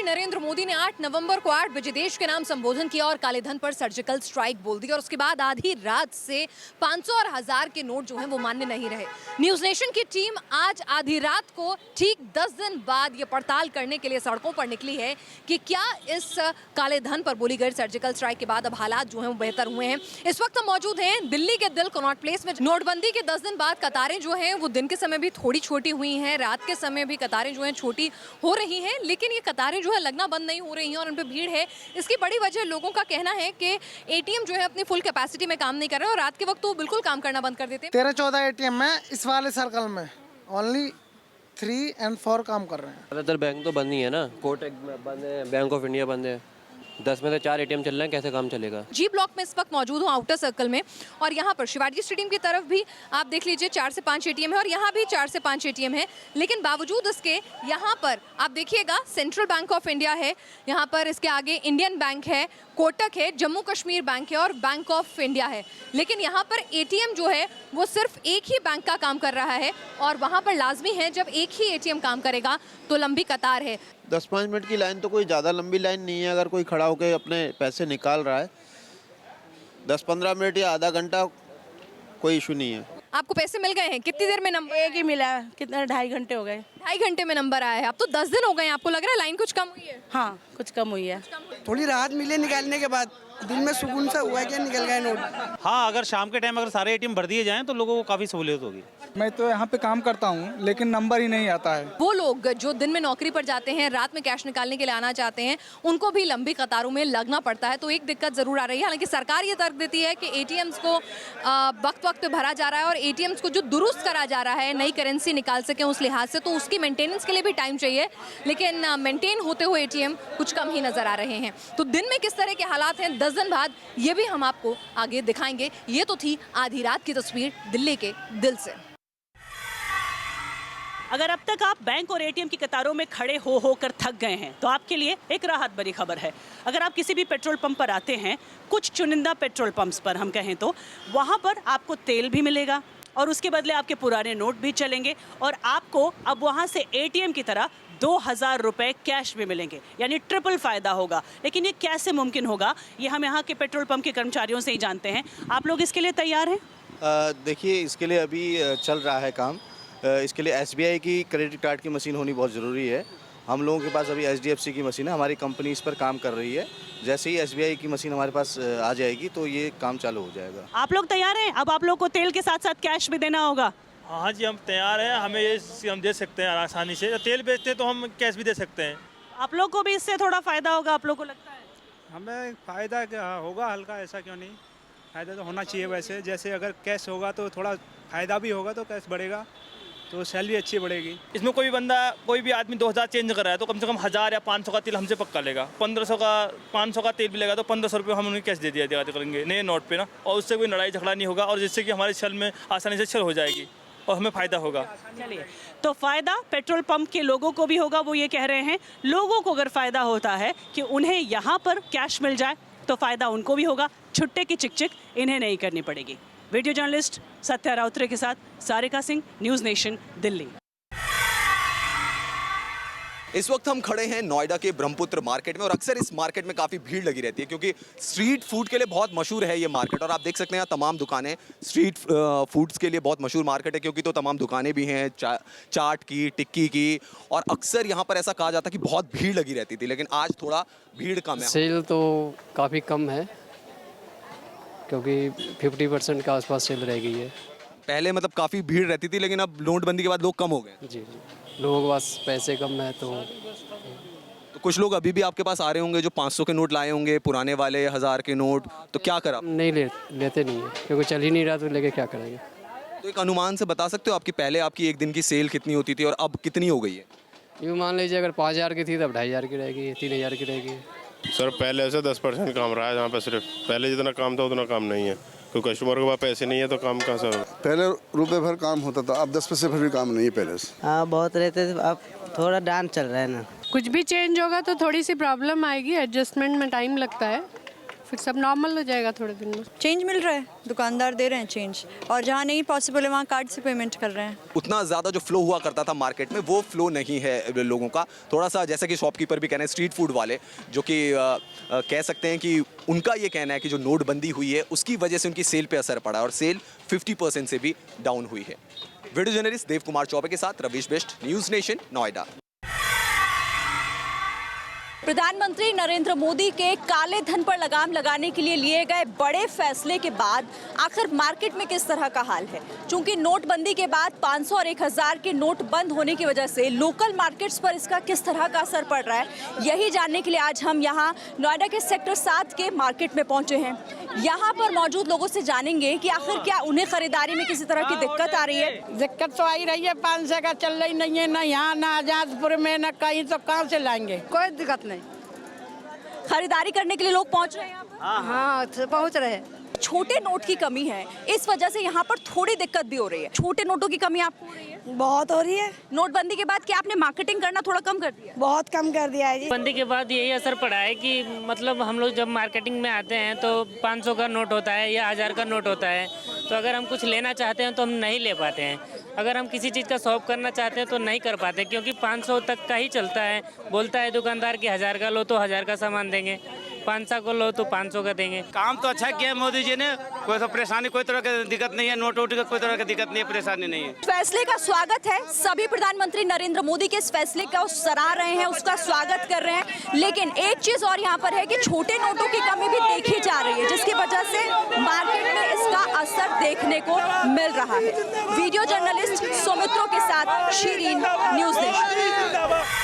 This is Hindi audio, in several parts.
नरेंद्र मोदी ने 8 नवंबर को 8 बजे देश के नाम संबोधन किया और काले धन पर सर्जिकल स्ट्राइक बोल दी और उसके बाद आधी रात से 500 और 1000 के नोट जो हैं वो मान्य नहीं रहे। न्यूज नेशन की टीम आज आधी रात को ठीक 10 दिन बाद ये पड़ताल करने के लिए सड़कों पर निकली है कि क्या इस काले धन पर बोली गई सर्जिकल स्ट्राइक के बाद अब हालात जो हैं वो बेहतर हुए हैं। इस वक्त हम मौजूद हैं दिल्ली के दिल कनॉट प्लेस में। नोटबंदी के 10 दिन बाद कतारें जो हैं वो दिन के समय भी थोड़ी छोटी हुई हैं, रात के समय भी कतारें जो हैं छोटी हो रही हैं, लेकिन ये कतारें जो है लगना बंद नहीं हो रही हैं और उन पे भीड़ है। इसकी बड़ी वजह लोगों का कहना है कि एटीएम जो है अपनी फुल कैपेसिटी में काम नहीं कर रहे और रात के वक्त तो बिल्कुल काम करना बंद कर देते हैं। 13-14 एटीएम में इस वाले सर्कल में ओनली 3 और 4 काम कर रहे हैं। ज़्यादातर बैंक तो बंद ही है ना, कोटक बंद है, बैंक ऑफ इंडिया बंद है। 10 में से 4 एटीएम चल रहे हैं, कैसे काम चलेगा। जी ब्लॉक में इस वक्त मौजूद हूँ आउटर सर्कल में और यहाँ पर शिवाजी स्टेडियम की तरफ भी आप देख लीजिए 4 से 5 एटीएम है और यहाँ भी 4 से 5 एटीएम है, लेकिन बावजूद इसके यहाँ पर आप देखिएगा सेंट्रल बैंक ऑफ इंडिया है, यहाँ पर इसके आगे इंडियन बैंक है, कोटक है, जम्मू कश्मीर बैंक है और बैंक ऑफ इंडिया है, लेकिन यहाँ पर एटीएम जो है वो सिर्फ एक ही बैंक का काम कर रहा है और वहाँ पर लाजमी है जब एक ही एटीएम काम करेगा तो लंबी कतार है। 10-5 मिनट की लाइन तो कोई ज़्यादा लंबी लाइन नहीं है। अगर कोई खड़ा होकर अपने पैसे निकाल रहा है 10-15 मिनट या आधा घंटा कोई इशू नहीं है। आपको पैसे मिल गए हैं? कितनी देर में नंबर? एक ही मिला है। कितना 2.5 घंटे हो गए। 2.5 घंटे में नंबर आया है। अब तो 10 दिन हो गए हैं। आपको लग रहा है लाइन कुछ कम हुई है? हाँ, कुछ कम हुई है। थोड़ी राहत मिले निकालने के बाद, दिन में सुकून सा हुआ है कि निकल गए नोट। हाँ, अगर शाम के टाइम अगर सारे एटीएम भर दिए जाएं तो लोगों को काफ़ी सहूलियत होगी। मैं तो यहाँ पे काम करता हूँ लेकिन नंबर ही नहीं आता है। वो लोग जो दिन में नौकरी पर जाते हैं, रात में कैश निकालने के लिए आना चाहते हैं, उनको भी लंबी कतारों में लगना पड़ता है, तो एक दिक्कत ज़रूर आ रही है। हालांकि सरकार ये तर्क देती है कि एटीएम्स को वक्त वक्त पे भरा जा रहा है और एटीएम्स को जो दुरुस्त करा जा रहा है, नई करेंसी निकाल सकें उस लिहाज से, तो उसकी मेंटेनेंस के लिए भी टाइम चाहिए, लेकिन मेंटेन होते हुए एटीएम कुछ कम ही नज़र आ रहे हैं। तो दिन में किस तरह के हालात हैं 10 दिन बाद, ये भी हम आपको आगे दिखाएंगे। ये तो थी आधी रात की तस्वीर दिल्ली के दिल से। अगर अब तक आप बैंक और एटीएम की कतारों में खड़े हो कर थक गए हैं तो आपके लिए एक राहत भरी खबर है। अगर आप किसी भी पेट्रोल पंप पर आते हैं, कुछ चुनिंदा पेट्रोल पंप्स पर हम कहें तो, वहाँ पर आपको तेल भी मिलेगा और उसके बदले आपके पुराने नोट भी चलेंगे और आपको अब वहाँ से एटीएम की तरह 2000 रुपये कैश भी मिलेंगे, यानी ट्रिपल फ़ायदा होगा। लेकिन ये कैसे मुमकिन होगा, ये हम यहाँ के पेट्रोल पंप के कर्मचारियों से ही जानते हैं। आप लोग इसके लिए तैयार हैं? देखिए, इसके लिए अभी चल रहा है काम। इसके लिए SBI की क्रेडिट कार्ड की मशीन होनी बहुत ज़रूरी है। हम लोगों के पास अभी HDFC की मशीन है, हमारी कंपनी इस पर काम कर रही है। जैसे ही SBI की मशीन हमारे पास आ जाएगी तो ये काम चालू हो जाएगा। आप लोग तैयार हैं? अब आप लोग को तेल के साथ साथ कैश भी देना होगा। हाँ जी, हम तैयार हैं। हमें ये हम दे सकते हैं आसानी से। तेल बेचते हैं तो हम कैश भी दे सकते हैं। आप लोग को भी इससे थोड़ा फ़ायदा होगा, आप लोग को लगता है? हमें फ़ायदा होगा हल्का, ऐसा क्यों नहीं, फ़ायदा तो होना चाहिए। वैसे जैसे अगर कैश होगा तो थोड़ा फ़ायदा भी होगा, तो कैश बढ़ेगा तो सैलरी अच्छी बढ़ेगी। इसमें कोई भी बंदा, कोई भी आदमी 2000 चेंज कर रहा है तो कम से कम 1000 या 500 का तेल हमसे पक्का लेगा। 1500 का 500 का तेल भी लेगा तो 1500 रुपये हम उन्हें कैश दे दिया करेंगे नए नोट पे ना, और उससे कोई लड़ाई झगड़ा नहीं होगा और जिससे कि हमारे छल में आसानी से छल हो जाएगी और हमें फ़ायदा होगा। चलिए, तो फ़ायदा पेट्रोल पंप के लोगों को भी होगा। वो ये कह रहे हैं, लोगों को अगर फ़ायदा होता है कि उन्हें यहाँ पर कैश मिल जाए तो फ़ायदा उनको भी होगा। छुट्टे की चिक इन्हें नहीं करनी पड़ेगी। वीडियो जर्नलिस्ट सत्या राउतरे के साथ सारिका सिंह, न्यूज़ नेशन, दिल्ली। इस वक्त हम खड़े हैं नोएडा के ब्रह्मपुत्र मार्केट में और अक्सर इस मार्केट में काफ़ी भीड़ लगी रहती है क्योंकि स्ट्रीट फूड के लिए बहुत मशहूर है ये मार्केट। और आप देख सकते हैं यहाँ तमाम दुकानें स्ट्रीट फूड्स के लिए बहुत मशहूर मार्केट है क्योंकि तो तमाम दुकानें भी हैं चाट की, टिक्की की, और अक्सर यहाँ पर ऐसा कहा जाता है कि बहुत भीड़ लगी रहती थी, लेकिन आज थोड़ा भीड़ कम है। सेल तो काफ़ी कम है क्योंकि 50% के आसपास सेल रह गई है। पहले मतलब काफ़ी भीड़ रहती थी लेकिन अब नोटबंदी के बाद लोग कम हो गए। जी, लोगों के पास पैसे कम है तो कुछ लोग अभी भी आपके पास आ रहे होंगे जो 500 के नोट लाए होंगे, पुराने वाले 1000 के नोट, तो क्या करा? नहीं लेते नहीं है क्योंकि चल ही नहीं रहा तो लेके क्या करेंगे। तो एक अनुमान से बता सकते हो आपकी पहले आपकी एक दिन की सेल कितनी होती थी और अब कितनी हो गई है? यूँ मान लीजिए अगर 5000 की थी तब 2500 की रहेगी, 3000 की रहेगी। सर पहले से 10% काम रहा है, जहाँ पे सिर्फ पहले जितना काम था उतना काम नहीं है, क्योंकि कस्टमर के पास पैसे नहीं है तो काम कहाँ से होगा। पहले रुपए भर काम होता था, अब 10 पैसे भर भी काम नहीं है पहले से। हाँ, बहुत रहते थे, अब थोड़ा डाउन चल रहा है ना। कुछ भी चेंज होगा तो थोड़ी सी प्रॉब्लम आएगी, एडजस्टमेंट में टाइम लगता है, फिर सब नॉर्मल हो जाएगा थोड़े दिन में। चेंज मिल रहा है, दुकानदार दे रहे हैं चेंज, और जहाँ नहीं पॉसिबल है वहाँ कार्ड से पेमेंट कर रहे हैं। उतना ज़्यादा जो फ्लो हुआ करता था मार्केट में वो फ्लो नहीं है लोगों का। थोड़ा सा जैसा कि शॉपकीपर भी कह रहे हैं, स्ट्रीट फूड वाले जो कि कह सकते हैं कि उनका ये कहना है कि जो नोटबंदी हुई है उसकी वजह से उनकी सेल पे असर पड़ा है और सेल 50% से भी डाउन हुई है। वीडियो जर्नलिस्ट देव कुमार चौबे के साथ रवीश बिष्ट, न्यूज़ नेशन, नोएडा। प्रधानमंत्री नरेंद्र मोदी के काले धन पर लगाम लगाने के लिए लिए गए बड़े फैसले के बाद आखिर मार्केट में किस तरह का हाल है? चूंकि नोटबंदी के बाद 500 और 1000 के नोट बंद होने की वजह से लोकल मार्केट्स पर इसका किस तरह का असर पड़ रहा है, यही जानने के लिए आज हम यहाँ नोएडा के सेक्टर 7 के मार्केट में पहुंचे हैं। यहाँ पर मौजूद लोगों से जानेंगे कि आखिर क्या उन्हें खरीदारी में किसी तरह की दिक्कत आ रही है। दिक्कत तो आ ही रही है, 500 का चल रही नहीं है, ना यहाँ ना आजादपुर में ना कहीं, तो कहाँ से लाएंगे? कोई दिक्कत नहीं। खरीदारी करने के लिए लोग पहुंच रहे हैं यहाँ पर? हाँ पहुँच रहे हैं। छोटे नोट की कमी है, इस वजह से यहाँ पर थोड़ी दिक्कत भी हो रही है। छोटे नोटों की कमी आपको हो रही है? बहुत हो रही है। नोटबंदी के बाद क्या आपने मार्केटिंग करना थोड़ा कम कर दिया? बहुत कम कर दिया है जी। बंदी के बाद यही असर पड़ा है कि मतलब हम लोग जब मार्केटिंग में आते हैं तो 500 का नोट होता है या 1000 का नोट होता है, तो अगर हम कुछ लेना चाहते हैं तो हम नहीं ले पाते हैं। अगर हम किसी चीज़ का शॉप करना चाहते हैं तो नहीं कर पाते, क्योंकि 500 तक का ही चलता है। बोलता है दुकानदार कि 1000 का लो तो 1000 का सामान देंगे, 500 को लो तो 500 का देंगे। काम तो अच्छा किया मोदी जी ने, कोई तो परेशानी, कोई तरह की दिक्कत नहीं है, नोट वोट का कोई तरह की दिक्कत नहीं है, परेशानी नहीं है। फैसले का स्वागत है, सभी प्रधानमंत्री नरेंद्र मोदी के इस फैसले का सराह रहे हैं, उसका स्वागत कर रहे हैं। लेकिन एक चीज और यहाँ पर है कि छोटे नोटों की कमी भी देखी जा रही है, जिसकी वजह से मार्केट में इसका असर देखने को मिल रहा है। वीडियो जर्नलिस्ट सौमित्रों के साथ शीरीन, न्यूज़ नेशन।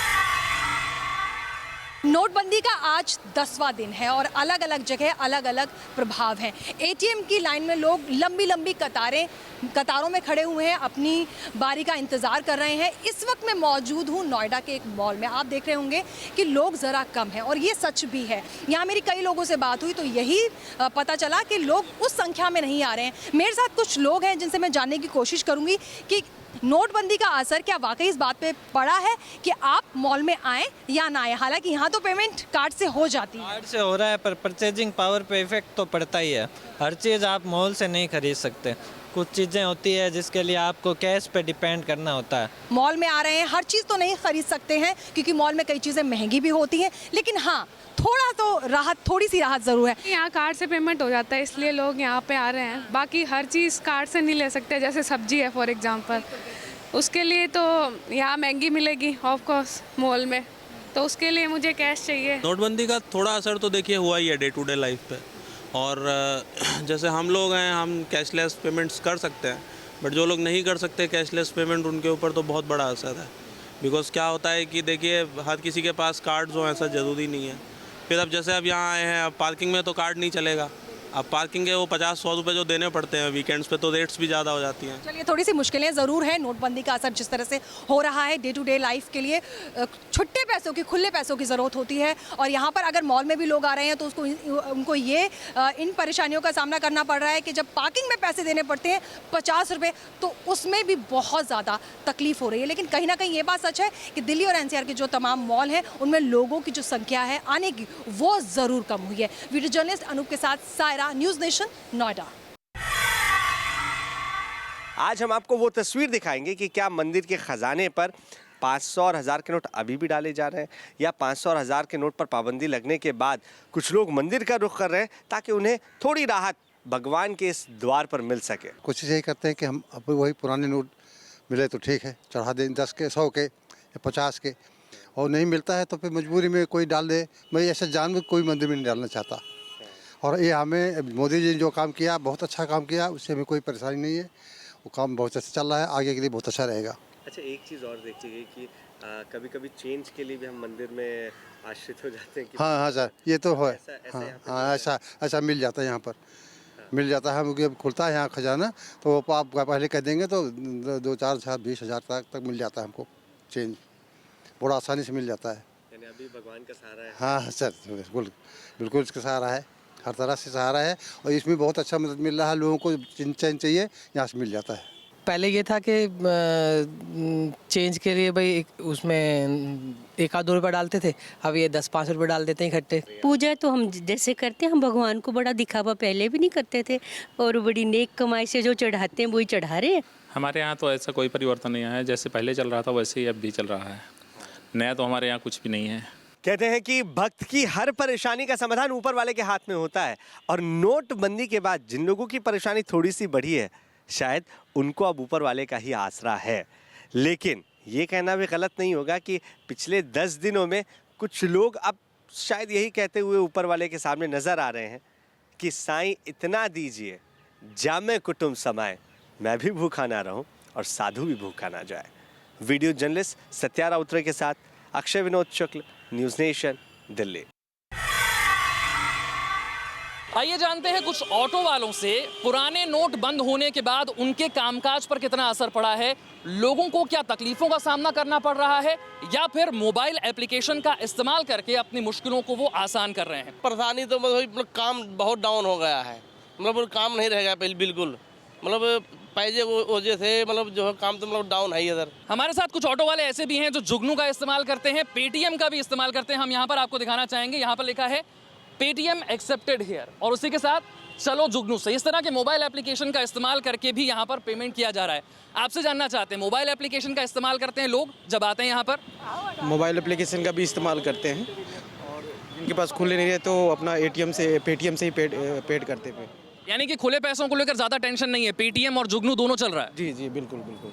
नोटबंदी का आज 10वां दिन है और अलग अलग जगह अलग अलग प्रभाव हैं। एटीएम की लाइन में लोग लंबी लंबी कतारों में खड़े हुए हैं, अपनी बारी का इंतज़ार कर रहे हैं। इस वक्त मैं मौजूद हूँ नोएडा के एक मॉल में। आप देख रहे होंगे कि लोग ज़रा कम हैं और ये सच भी है। यहाँ मेरी कई लोगों से बात हुई तो यही पता चला कि लोग उस संख्या में नहीं आ रहे हैं। मेरे साथ कुछ लोग हैं जिनसे मैं जानने की कोशिश करूँगी कि नोटबंदी का असर क्या वाकई इस बात पे पड़ा है कि आप मॉल में आएँ या ना आएँ। हालांकि यहाँ तो पेमेंट कार्ड से हो जाती है। कार्ड से हो रहा है, पर परचेजिंग पावर पे इफेक्ट तो पड़ता ही है। हर चीज़ आप मॉल से नहीं खरीद सकते, कुछ चीज़ें होती है जिसके लिए आपको कैश पे डिपेंड करना होता है। मॉल में आ रहे हैं, हर चीज़ तो नहीं खरीद सकते हैं क्योंकि मॉल में कई चीज़ें महंगी भी होती हैं, लेकिन हाँ थोड़ी सी राहत ज़रूर है। यहाँ कार्ड से पेमेंट हो जाता है, इसलिए लोग यहाँ पे आ रहे हैं। बाकी हर चीज़ कार्ड से नहीं ले सकते, जैसे सब्जी है फॉर एग्जांपल, उसके लिए तो यहाँ महंगी मिलेगी ऑफ कोर्स मॉल में, तो उसके लिए मुझे कैश चाहिए। नोटबंदी का थोड़ा असर तो देखिए हुआ ही है डे टू डे लाइफ पे, और जैसे हम लोग हैं, हम कैशलेस पेमेंट्स कर सकते हैं, बट जो लोग नहीं कर सकते कैशलेस पेमेंट, उनके ऊपर तो बहुत बड़ा असर है। बिकॉज़ क्या होता है कि देखिए हर किसी के पास कार्ड हो ऐसा ज़रूरी नहीं है। फिर अब जैसे अब यहाँ आए हैं, अब पार्किंग में तो कार्ड नहीं चलेगा। अब पार्किंग के वो 50-100 रुपये जो देने पड़ते हैं वीकेंड्स पे, तो रेट्स भी ज़्यादा हो जाती हैं। चलिए, थोड़ी सी मुश्किलें ज़रूर हैं। नोटबंदी का असर जिस तरह से हो रहा है डे टू डे लाइफ के लिए, छुट्टे पैसों की, खुले पैसों की ज़रूरत होती है। और यहाँ पर अगर मॉल में भी लोग आ रहे हैं तो उनको ये इन परेशानियों का सामना करना पड़ रहा है कि जब पार्किंग में पैसे देने पड़ते हैं 50 रुपये, तो उसमें भी बहुत ज़्यादा तकलीफ हो रही है। लेकिन कहीं ना कहीं ये बात सच है कि दिल्ली और NCR के जो तमाम मॉल हैं उनमें लोगों की जो संख्या है आने की, वो ज़रूर कम हुई है। वीडियो जर्नलिस्ट अनूप के साथ सायरा, न्यूज़ नेशन, नोएडा। आज हम आपको वो तस्वीर दिखाएंगे कि क्या मंदिर के खजाने पर 500 और 1000 के नोट अभी भी डाले जा रहे हैं, या 500 और 1000 के नोट पर पाबंदी लगने के बाद कुछ लोग मंदिर का रुख कर रहे हैं ताकि उन्हें थोड़ी राहत भगवान के इस द्वार पर मिल सके। कोशिश यही करते हैं कि हम अब वही पुराने नोट मिले तो ठीक है, चढ़ा दें 10 के, 100 के या 50 के, और नहीं मिलता है तो फिर मजबूरी में कोई डाल दे। मैं ऐसा जानवर कोई मंदिर में नहीं डालना चाहता, और ये हमें मोदी जी ने जो काम किया बहुत अच्छा काम किया, उससे हमें कोई परेशानी नहीं है। वो काम बहुत अच्छा चल रहा है, आगे के लिए बहुत अच्छा रहेगा। अच्छा, एक चीज़ और देखिए कि कभी कभी चेंज के लिए भी हम मंदिर में आश्रित हो जाते हैं कि हाँ सर, ये तो है। हाँ, ऐसा मिल जाता है यहाँ पर। मिल जाता है, जब खुलता है यहाँ खजाना तो आप पहले कह देंगे तो 2-4 हज़ार 20 हज़ार तक मिल जाता है हमको चेंज, बड़ा आसानी से मिल जाता है। यानी अभी भगवान का सहारा है। हाँ सर, बिल्कुल इसका सहारा है, हर तरह से सहारा है, और इसमें बहुत अच्छा मदद मिल रहा है। लोगों को चैन चाहिए, यहाँ से मिल जाता है। पहले ये था कि चेंज के लिए भाई उसमें 1-2 रुपये डालते थे, अब ये 10-5 रुपये डाल देते हैं इकट्ठे। पूजा तो हम जैसे करते हैं, हम भगवान को बड़ा दिखावा पहले भी नहीं करते थे और बड़ी नेक कमाई से जो चढ़ाते हैं वही चढ़ा रहे हैं। हमारे यहाँ तो ऐसा कोई परिवर्तन नहीं आया है, जैसे पहले चल रहा था वैसे ही अब भी चल रहा है। नया तो हमारे यहाँ कुछ भी नहीं है। कहते हैं कि भक्त की हर परेशानी का समाधान ऊपर वाले के हाथ में होता है, और नोटबंदी के बाद जिन लोगों की परेशानी थोड़ी सी बढ़ी है, शायद उनको अब ऊपर वाले का ही आसरा है। लेकिन ये कहना भी गलत नहीं होगा कि पिछले 10 दिनों में कुछ लोग अब शायद यही कहते हुए ऊपर वाले के सामने नजर आ रहे हैं कि साईं इतना दीजिए, जामे कुटुंब समाए, मैं भी भूखा ना रहूं और साधु भी भूखा ना जाए। वीडियो जर्नलिस्ट सत्या राउतरे के साथ अक्षय विनोद शुक्ल, न्यूज़ नेशन, दिल्ली। आइए जानते हैं कुछ ऑटो वालों से, पुराने नोट बंद होने के बाद उनके कामकाज पर कितना असर पड़ा है, लोगों को क्या तकलीफों का सामना करना पड़ रहा है, या फिर मोबाइल एप्लीकेशन का इस्तेमाल करके अपनी मुश्किलों को वो आसान कर रहे हैं। परेशानी तो मतलब काम बहुत डाउन हो गया है, मतलब काम नहीं रह गया बिल्कुल, मतलब पैसे वजह से मतलब जो है काम तो मतलब डाउन है इधर। हमारे साथ कुछ ऑटो वाले ऐसे भी हैं जो जुगनू का इस्तेमाल करते हैं, पेटीएम का भी इस्तेमाल करते हैं। हम यहाँ पर आपको दिखाना चाहेंगे, यहाँ पर लिखा है पेटीएम एक्सेप्टेड हियर, और उसी के साथ चलो जुगनू से। इस तरह के मोबाइल एप्लीकेशन का इस्तेमाल करके भी यहाँ पर पेमेंट किया जा रहा है। आपसे जानना चाहते हैं, मोबाइल एप्लीकेशन का इस्तेमाल करते हैं लोग जब आते हैं यहाँ पर? मोबाइल एप्लीकेशन का भी इस्तेमाल करते हैं, और जिनके पास खुले नहीं रहे तो अपना एटीएम से पेटीएम से ही पेड करते हैं। यानी कि खुले पैसों को लेकर ज़्यादा टेंशन नहीं है, पेटीएम और जुगनू दोनों चल रहा है। जी जी बिल्कुल बिल्कुल।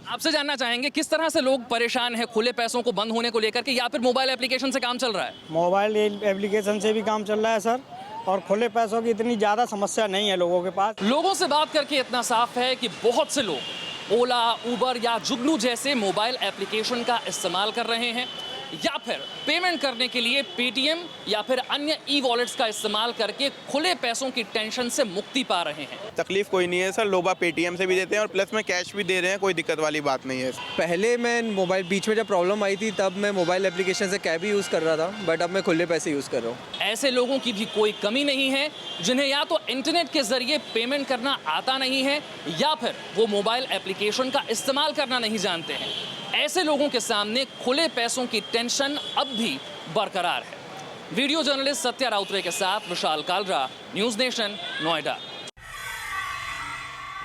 आपसे जानना चाहेंगे किस तरह से लोग परेशान हैं खुले पैसों को बंद होने को लेकर के, या फिर मोबाइल एप्लीकेशन से काम चल रहा है? मोबाइल एप्लीकेशन से भी काम चल रहा है सर, और खुले पैसों की इतनी ज़्यादा समस्या नहीं है लोगों के पास। लोगों से बात करके इतना साफ है कि बहुत से लोग ओला, उबर या जुगनू जैसे मोबाइल एप्लीकेशन का इस्तेमाल कर रहे हैं, या फिर पेमेंट करने के लिए पेटीएम या फिर अन्य ई वॉलेट्स का इस्तेमाल करके खुले पैसों की टेंशन से मुक्ति पा रहे हैं। तकलीफ कोई नहीं है सर, लोग पेटीएम से भी देते हैं और प्लस में कैश भी दे रहे हैं, कोई दिक्कत वाली बात नहीं है। पहले मैं मोबाइल, बीच में जब प्रॉब्लम आई थी तब मैं मोबाइल एप्लीकेशन से कैब ही यूज़ कर रहा था, बट अब मैं खुले पैसे यूज़ कर रहा हूँ। ऐसे लोगों की भी कोई कमी नहीं है जिन्हें या तो इंटरनेट के जरिए पेमेंट करना आता नहीं है, या फिर वो मोबाइल एप्लीकेशन का इस्तेमाल करना नहीं जानते हैं। ऐसे लोगों के सामने खुले पैसों की टेंशन अब भी बरकरार है। वीडियो जर्नलिस्ट सत्या राउतरे के साथ विशाल कालरा, न्यूज़ नेशन, नोएडा।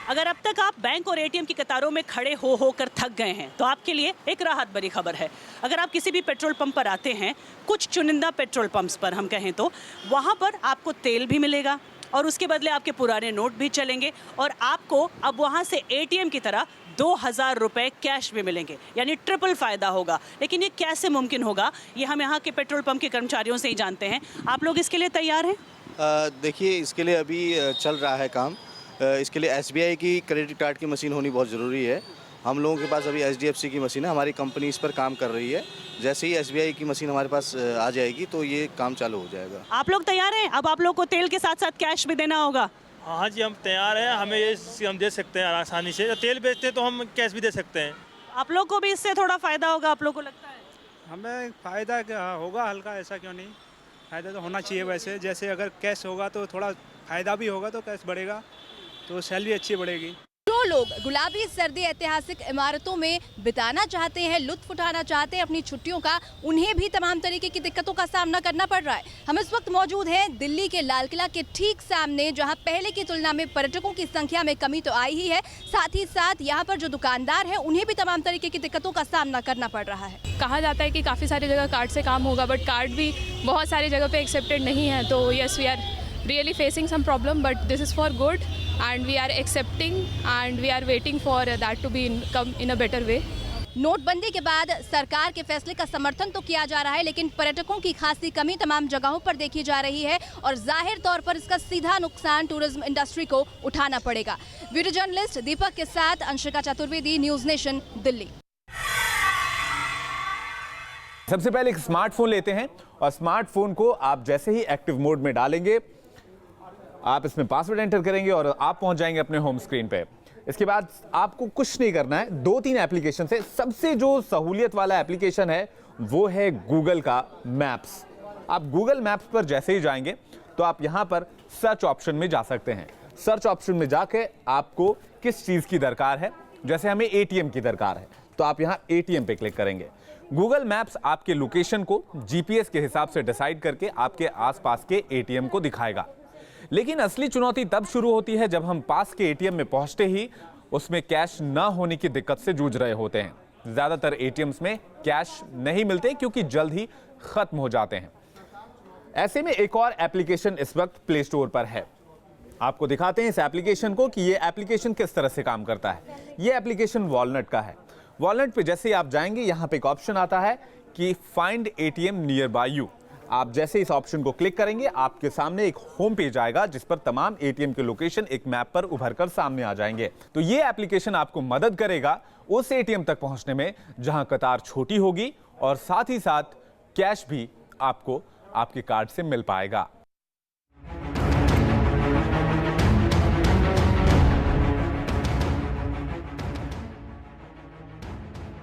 अगर अब तक आप बैंक और एटीएम की कतारों में खड़े हो कर थक गए हैं तो आपके लिए एक राहत भरी खबर है। अगर आप किसी भी पेट्रोल पंप पर आते हैं, कुछ चुनिंदा पेट्रोल पंप्स पर हम कहें तो, वहाँ पर आपको तेल भी मिलेगा और उसके बदले आपके पुराने नोट भी चलेंगे, और आपको अब वहाँ से एटीएम की तरह 2000 रुपये कैश भी मिलेंगे, यानी ट्रिपल फ़ायदा होगा। लेकिन ये कैसे मुमकिन होगा, ये हम यहाँ के पेट्रोल पंप के कर्मचारियों से ही जानते हैं। आप लोग इसके लिए तैयार हैं? देखिए, इसके लिए अभी चल रहा है काम। इसके लिए SBI की क्रेडिट कार्ड की मशीन होनी बहुत ज़रूरी है। हम लोगों के पास अभी HDFC की मशीन है, हमारी कंपनी इस पर काम कर रही है। जैसे ही SBI की मशीन हमारे पास आ जाएगी तो ये काम चालू हो जाएगा। आप लोग तैयार हैं? अब आप लोग को तेल के साथ साथ कैश भी देना होगा। हाँ जी, हम तैयार हैं, हमें ये हम दे सकते हैं आसानी से। तेल बेचते हैं तो हम कैश भी दे सकते हैं। आप लोग को भी इससे थोड़ा फ़ायदा होगा, आप लोग को लगता है? हमें फ़ायदा होगा हल्का, ऐसा क्यों नहीं, फ़ायदा तो होना चाहिए। वैसे जैसे अगर कैश होगा तो थोड़ा फ़ायदा भी होगा, तो कैश बढ़ेगा तो सैलरी अच्छी बढ़ेगी। जो लोग गुलाबी सर्दी ऐतिहासिक इमारतों में बिताना चाहते हैं, लुत्फ उठाना चाहते हैं अपनी छुट्टियों का, उन्हें भी तमाम तरीके की दिक्कतों का सामना करना पड़ रहा है। हम इस वक्त मौजूद हैं दिल्ली के लाल किला के ठीक सामने, जहां पहले की तुलना में पर्यटकों की संख्या में कमी तो आई ही है, साथ ही साथ यहाँ पर जो दुकानदार हैं उन्हें भी तमाम तरीके की दिक्कतों का सामना करना पड़ रहा है। कहा जाता है कि काफ़ी सारी जगह कार्ड से काम होगा, बट कार्ड भी बहुत सारी जगह पे एक्सेप्टेड नहीं है। तो yes, we are really facing some problem, but this is for good and we are accepting and we are waiting for that to be come in a better way. नोटबंदी के बाद सरकार के फैसले का समर्थन तो किया जा रहा है, लेकिन पर्यटकों की खासी कमी तमाम जगहों पर देखी जा रही है, और जाहिर तौर पर इसका सीधा नुकसान टूरिज्म इंडस्ट्री को उठाना पड़ेगा। वीडियो जर्नलिस्ट दीपक के साथ अंशिका चतुर्वेदी, न्यूज़ नेशन, दिल्ली। सबसे पहले एक स्मार्टफोन लेते हैं, और स्मार्टफोन को आप जैसे ही एक्टिव मोड में डालेंगे, आप इसमें पासवर्ड एंटर करेंगे और आप पहुंच जाएंगे अपने होम स्क्रीन पे। इसके बाद आपको कुछ नहीं करना है, 2-3 एप्लीकेशन से सबसे जो सहूलियत वाला एप्लीकेशन है वो है गूगल का मैप्स। आप गूगल मैप्स पर जैसे ही जाएंगे तो आप यहां पर सर्च ऑप्शन में जा सकते हैं। सर्च ऑप्शन में जाके आपको किस चीज की दरकार है जैसे हमें एटीएम की दरकार है तो आप यहां एटीएम पे क्लिक करेंगे। गूगल मैप्स आपके लोकेशन को जीपीएस के हिसाब से डिसाइड करके आपके आसपास के एटीएम को दिखाएगा। लेकिन असली चुनौती तब शुरू होती है जब हम पास के एटीएम में पहुंचते ही उसमें कैश ना होने की दिक्कत से जूझ रहे होते हैं। ज्यादातर एटीएम्स में कैश नहीं मिलते क्योंकि जल्द ही खत्म हो जाते हैं। ऐसे में एक और एप्लीकेशन इस वक्त प्ले स्टोर पर है। आपको दिखाते हैं इस एप्लीकेशन को कि ये एप्लीकेशन किस तरह से काम करता है। ये एप्लीकेशन वॉलनट का है। वॉलनट पे जैसे ही आप जाएंगे यहाँ पे एक ऑप्शन आता है कि find ATM near by you. आप जैसे इस ऑप्शन को क्लिक करेंगे आपके सामने एक होम पेज आएगा जिस पर तमाम एटीएम के लोकेशन एक मैप पर उभर कर सामने आ जाएंगे। तो ये एप्लीकेशन आपको मदद करेगा उस एटीएम तक पहुंचने में जहां कतार छोटी होगी और साथ ही साथ कैश भी आपको आपके कार्ड से मिल पाएगा।